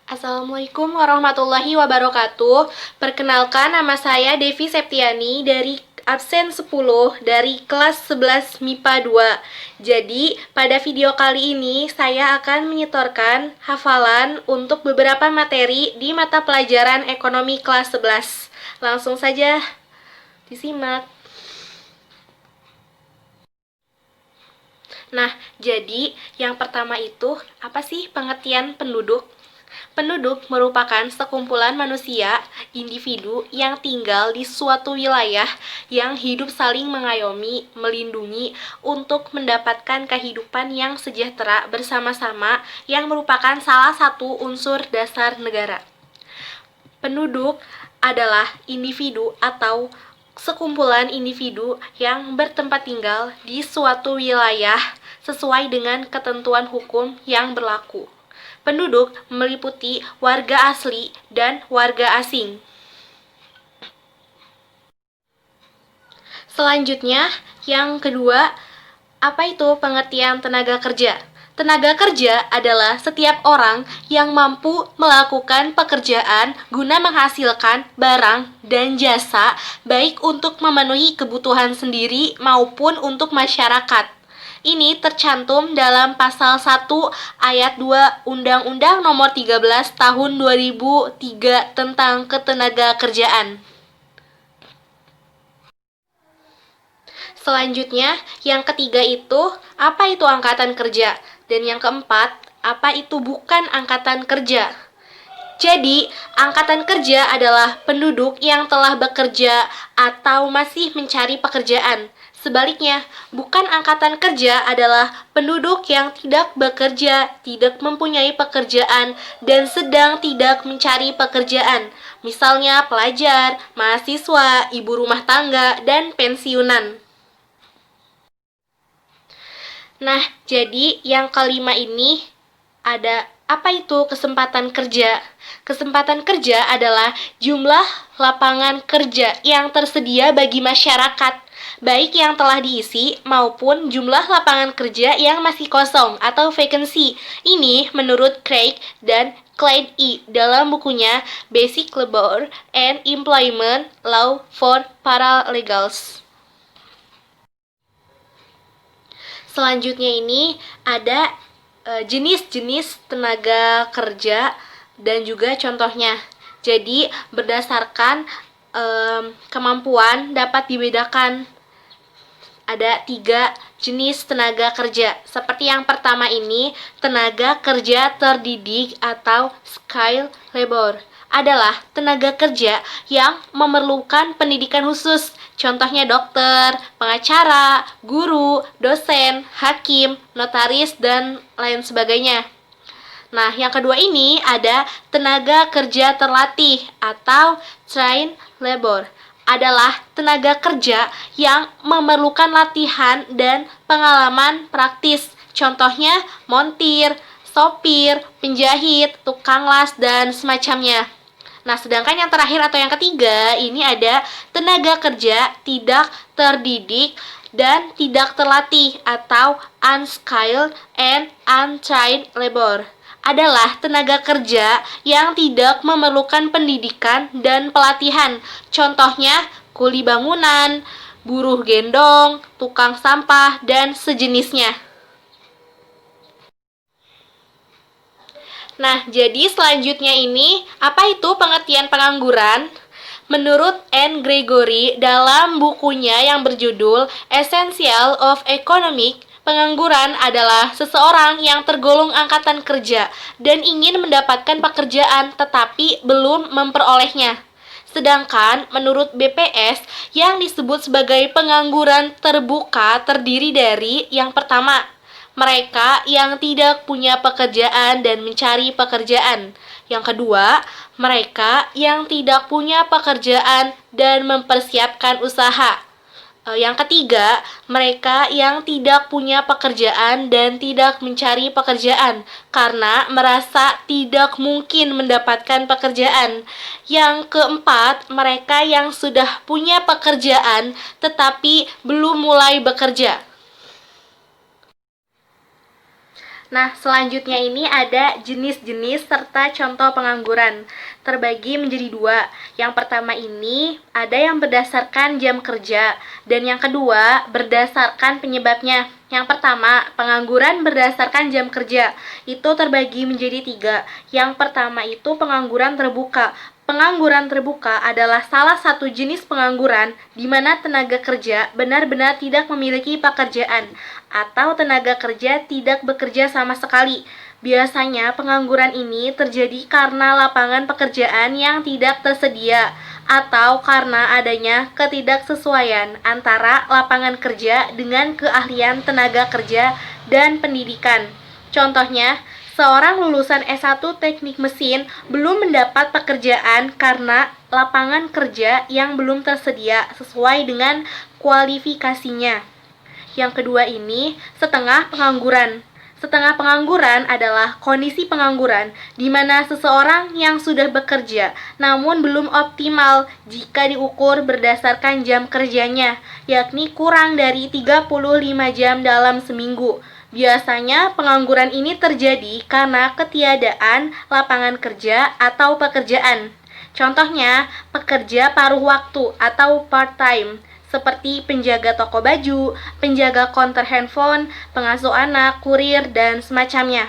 Assalamualaikum warahmatullahi wabarakatuh. Perkenalkan, nama saya Devi Septiani dari absen 10 dari kelas 11 MIPA 2. Jadi, pada video kali ini saya akan menyetorkan hafalan untuk beberapa materi di mata pelajaran ekonomi kelas 11. Langsung saja disimak. Nah, jadi yang pertama itu, apa sih pengertian penduduk? Penduduk merupakan sekumpulan manusia, individu yang tinggal di suatu wilayah yang hidup saling mengayomi, melindungi untuk mendapatkan kehidupan yang sejahtera bersama-sama yang merupakan salah satu unsur dasar negara. Penduduk adalah individu atau sekumpulan individu yang bertempat tinggal di suatu wilayah sesuai dengan ketentuan hukum yang berlaku. Penduduk meliputi warga asli dan warga asing. Selanjutnya, yang kedua, apa itu pengertian tenaga kerja? Tenaga kerja adalah setiap orang yang mampu melakukan pekerjaan guna menghasilkan barang dan jasa, baik untuk memenuhi kebutuhan sendiri maupun untuk masyarakat. Ini tercantum dalam pasal 1 ayat 2 Undang-Undang Nomor 13 Tahun 2003 tentang Ketenagakerjaan. Selanjutnya, yang ketiga itu, apa itu angkatan kerja? Dan yang keempat, apa itu bukan angkatan kerja? Jadi, angkatan kerja adalah penduduk yang telah bekerja atau masih mencari pekerjaan. Sebaliknya, bukan angkatan kerja adalah penduduk yang tidak bekerja, tidak mempunyai pekerjaan, dan sedang tidak mencari pekerjaan. Misalnya pelajar, mahasiswa, ibu rumah tangga, dan pensiunan. Nah, jadi yang kelima ini ada apa itu kesempatan kerja? Kesempatan kerja adalah jumlah lapangan kerja yang tersedia bagi masyarakat, baik yang telah diisi maupun jumlah lapangan kerja yang masih kosong atau vacancy. Ini menurut Craig dan Clyde E. dalam bukunya Basic Labor and Employment Law for Paralegals. Selanjutnya ini ada jenis-jenis tenaga kerja dan juga contohnya. Jadi berdasarkan kemampuan dapat dibedakan. Ada 3 jenis tenaga kerja. Seperti yang pertama ini, tenaga kerja terdidik atau skilled labor adalah tenaga kerja yang memerlukan pendidikan khusus. Contohnya dokter, pengacara, guru, dosen, hakim, notaris, dan lain sebagainya. Nah, yang kedua ini ada tenaga kerja terlatih atau trained labor. Adalah tenaga kerja yang memerlukan latihan dan pengalaman praktis. Contohnya montir, sopir, penjahit, tukang las, dan semacamnya. Nah, sedangkan yang terakhir atau yang ketiga, ini ada tenaga kerja tidak terdidik dan tidak terlatih atau unskilled and untrained labor. Adalah tenaga kerja yang tidak memerlukan pendidikan dan pelatihan. Contohnya, kuli bangunan, buruh gendong, tukang sampah, dan sejenisnya. Nah, jadi selanjutnya ini, apa itu pengertian pengangguran? Menurut N. Gregory dalam bukunya yang berjudul Essential of Economic, pengangguran adalah seseorang yang tergolong angkatan kerja dan ingin mendapatkan pekerjaan tetapi belum memperolehnya. Sedangkan menurut BPS, yang disebut sebagai pengangguran terbuka terdiri dari yang pertama, mereka yang tidak punya pekerjaan dan mencari pekerjaan. Yang kedua, mereka yang tidak punya pekerjaan dan mempersiapkan usaha. Yang ketiga, mereka yang tidak punya pekerjaan dan tidak mencari pekerjaan karena merasa tidak mungkin mendapatkan pekerjaan. Yang keempat, mereka yang sudah punya pekerjaan tetapi belum mulai bekerja. Nah, selanjutnya ini ada jenis-jenis serta contoh pengangguran. Terbagi menjadi dua. Yang pertama ini ada yang berdasarkan jam kerja, dan yang kedua berdasarkan penyebabnya. Yang pertama, pengangguran berdasarkan jam kerja. Itu terbagi menjadi tiga. Yang pertama itu pengangguran terbuka. Pengangguran terbuka adalah salah satu jenis pengangguran di mana tenaga kerja benar-benar tidak memiliki pekerjaan atau tenaga kerja tidak bekerja sama sekali. Biasanya pengangguran ini terjadi karena lapangan pekerjaan yang tidak tersedia atau karena adanya ketidaksesuaian antara lapangan kerja dengan keahlian tenaga kerja dan pendidikan. Contohnya, seorang lulusan S1 teknik mesin belum mendapat pekerjaan karena lapangan kerja yang belum tersedia sesuai dengan kualifikasinya. Yang kedua ini, setengah pengangguran. Setengah pengangguran adalah kondisi pengangguran di mana seseorang yang sudah bekerja namun belum optimal jika diukur berdasarkan jam kerjanya, yakni kurang dari 35 jam dalam seminggu. Biasanya pengangguran ini terjadi karena ketiadaan lapangan kerja atau pekerjaan. Contohnya, pekerja paruh waktu atau part-time, seperti penjaga toko baju, penjaga konter handphone, pengasuh anak, kurir, dan semacamnya.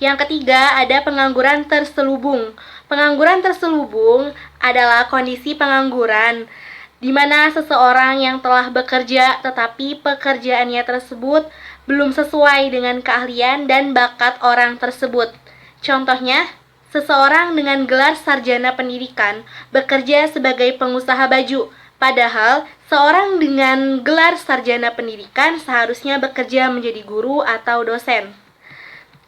Yang ketiga, ada pengangguran terselubung. Pengangguran terselubung adalah kondisi pengangguran di mana seseorang yang telah bekerja tetapi pekerjaannya tersebut belum sesuai dengan keahlian dan bakat orang tersebut. Contohnya, seseorang dengan gelar sarjana pendidikan bekerja sebagai pengusaha baju, padahal seorang dengan gelar sarjana pendidikan seharusnya bekerja menjadi guru atau dosen.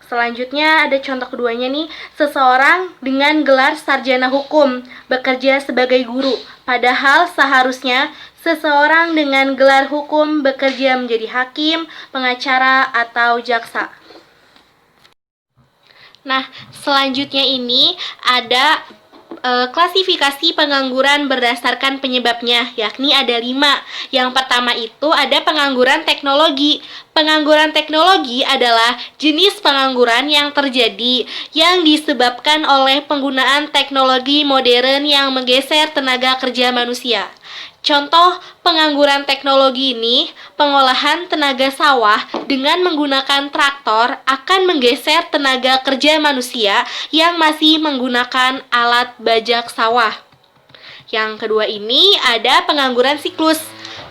Selanjutnya ada contoh keduanya nih, seseorang dengan gelar sarjana hukum bekerja sebagai guru, padahal seharusnya seseorang dengan gelar hukum bekerja menjadi hakim, pengacara, atau jaksa. Nah, selanjutnya ini ada klasifikasi pengangguran berdasarkan penyebabnya, yakni ada 5. Yang pertama itu ada pengangguran teknologi. Pengangguran teknologi adalah jenis pengangguran yang terjadi yang disebabkan oleh penggunaan teknologi modern yang menggeser tenaga kerja manusia. Contoh pengangguran teknologi ini, pengolahan tenaga sawah dengan menggunakan traktor akan menggeser tenaga kerja manusia yang masih menggunakan alat bajak sawah. Yang kedua ini ada pengangguran siklus.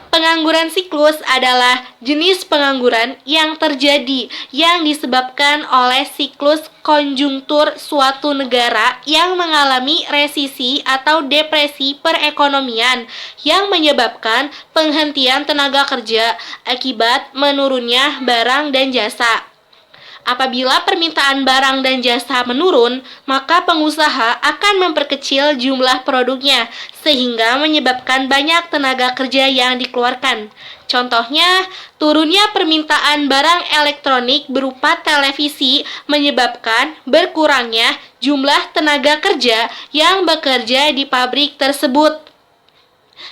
Pengangguran siklus adalah jenis pengangguran yang terjadi yang disebabkan oleh siklus konjungtur suatu negara yang mengalami resesi atau depresi perekonomian yang menyebabkan penghentian tenaga kerja akibat menurunnya barang dan jasa. Apabila permintaan barang dan jasa menurun, maka pengusaha akan memperkecil jumlah produknya, sehingga menyebabkan banyak tenaga kerja yang dikeluarkan. Contohnya, turunnya permintaan barang elektronik berupa televisi menyebabkan berkurangnya jumlah tenaga kerja yang bekerja di pabrik tersebut.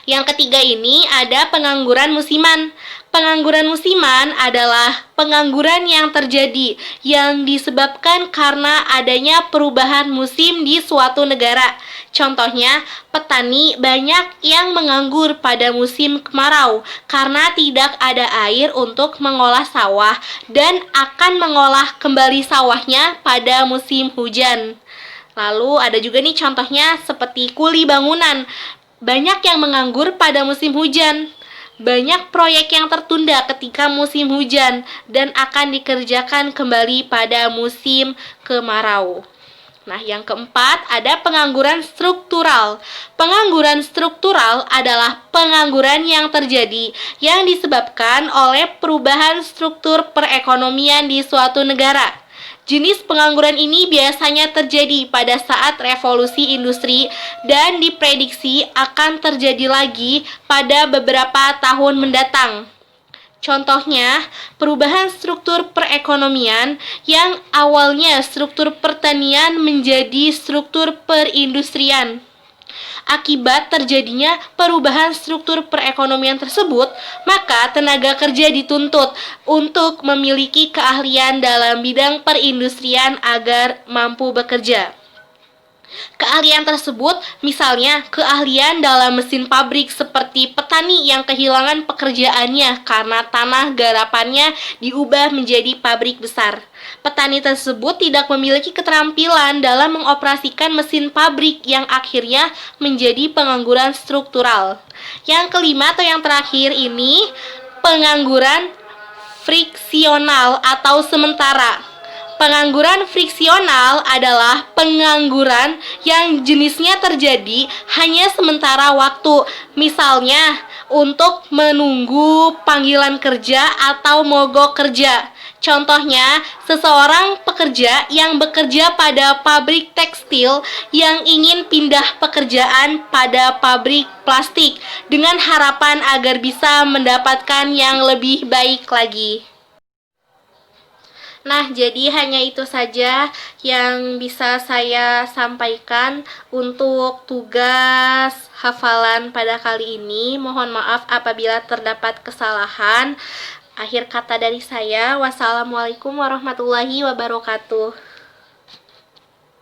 Yang ketiga ini ada pengangguran musiman. Pengangguran musiman adalah pengangguran yang terjadi yang disebabkan karena adanya perubahan musim di suatu negara. Contohnya, petani banyak yang menganggur pada musim kemarau karena tidak ada air untuk mengolah sawah dan akan mengolah kembali sawahnya pada musim hujan. Lalu ada juga nih contohnya seperti kuli bangunan. Banyak yang menganggur pada musim hujan. Banyak proyek yang tertunda ketika musim hujan dan akan dikerjakan kembali pada musim kemarau. Nah, yang keempat ada pengangguran struktural. Pengangguran struktural adalah pengangguran yang terjadi yang disebabkan oleh perubahan struktur perekonomian di suatu negara. Jenis pengangguran ini biasanya terjadi pada saat revolusi industri dan diprediksi akan terjadi lagi pada beberapa tahun mendatang. Contohnya, perubahan struktur perekonomian yang awalnya struktur pertanian menjadi struktur perindustrian. Akibat terjadinya perubahan struktur perekonomian tersebut, maka tenaga kerja dituntut untuk memiliki keahlian dalam bidang perindustrian agar mampu bekerja. Keahlian tersebut misalnya keahlian dalam mesin pabrik seperti petani yang kehilangan pekerjaannya karena tanah garapannya diubah menjadi pabrik besar. Petani tersebut tidak memiliki keterampilan dalam mengoperasikan mesin pabrik yang akhirnya menjadi pengangguran struktural. Yang kelima atau yang terakhir ini pengangguran friksional atau sementara. Pengangguran friksional adalah pengangguran yang jenisnya terjadi hanya sementara waktu, misalnya untuk menunggu panggilan kerja atau mogok kerja. Contohnya, seseorang pekerja yang bekerja pada pabrik tekstil yang ingin pindah pekerjaan pada pabrik plastik dengan harapan agar bisa mendapatkan yang lebih baik lagi. Nah, jadi hanya itu saja yang bisa saya sampaikan untuk tugas hafalan pada kali ini. Mohon maaf apabila terdapat kesalahan. Akhir kata dari saya, wassalamualaikum warahmatullahi wabarakatuh.